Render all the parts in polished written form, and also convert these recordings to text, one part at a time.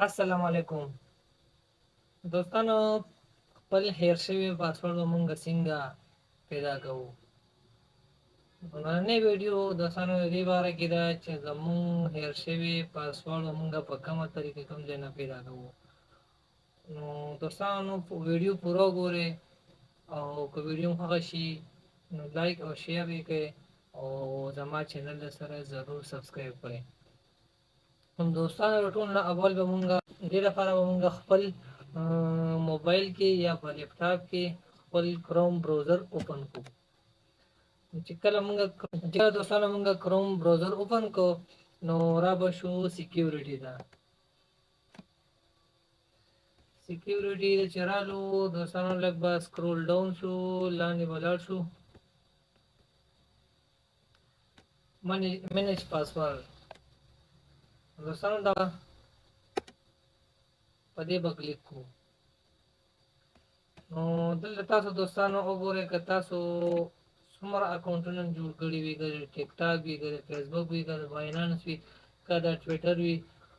السلام علیکم دوستانو. خپل هیر شوی پاسورډ مونږ څنګه پیدا کوو؟ نننۍ ویډیو دوستانو د دې باره کې ده چې زمونږ هیر شوی پاسورډ مونږ په کومه طریقې کوم ځای نه پیدا کوو. نو دوستانو ویډیو پوره وګورئ او که ویډیو خوښه شي نو لایک او شیر یې کړئ او زما چینل سره ضرور سبسکرایب کړئ. هم دوستانو ټول نه اول به مونږ دې لپاره به مونږ خپل موبایل کې یا په لیپټاپ کې خپل کروم براوزر اوپن کو. چې کله مونږ دوستانو مونږ کروم براوزر اوپن کو نو را به شو سکیورټي ده. سکیورټي د چرالو دوستانو لږ به سکرول ډاون شو، لاندې به لاړ شو، مینج پاسورډ دوستانو دا په دې به کلیک کو. نو دلته تاسو دوستانو وګورئ که تاسو څومره اکاونټونه جوړ کړي وي، که ټیک ټاک وي، که فیسبوک وي، که باینانس وي، که د ټویټر وي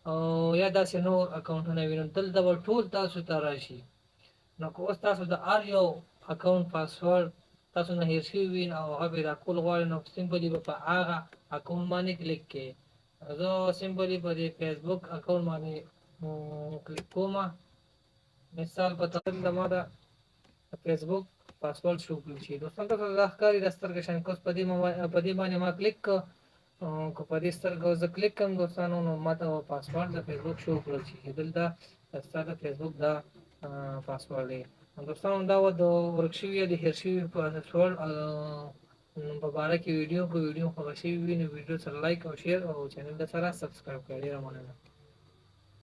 او یا داسې نور اکاونټونه وي، نو دلته به ټول تاسو ته راشي. نو که اوس تاسو د هر یو اکاونټ پاسورډ تاسو نه هیر شوي وي او هغه به راکول غواړئ نو سمپلي به په هغه اکاونټ باندې کلیک کړئ. زه سمپلي په دې فیسبوک اکاونټ باندې کلیک کوم. مثال په توګه زما د فیسبوک پاسورډ شو کړل شي. دوستان تاسو دا ښکاري د سترګې شان کوس په دې باندې ما کلیک کړ، که په دې سترګو زه کلیک کوم دوستانو نو ماته پاسورډ د فیسبوک شو کړل شي. دلته ستا د فیسبوک دا پاسورډ دی. دوستانو دا و د ورک شوي یا د هیر شوي پاسورډ په باره کې ویډیو خوښه شوي وي نو ویډیو سره لایک او شیر او چینل سره سبسکرایب کړئ. ډېره مننه.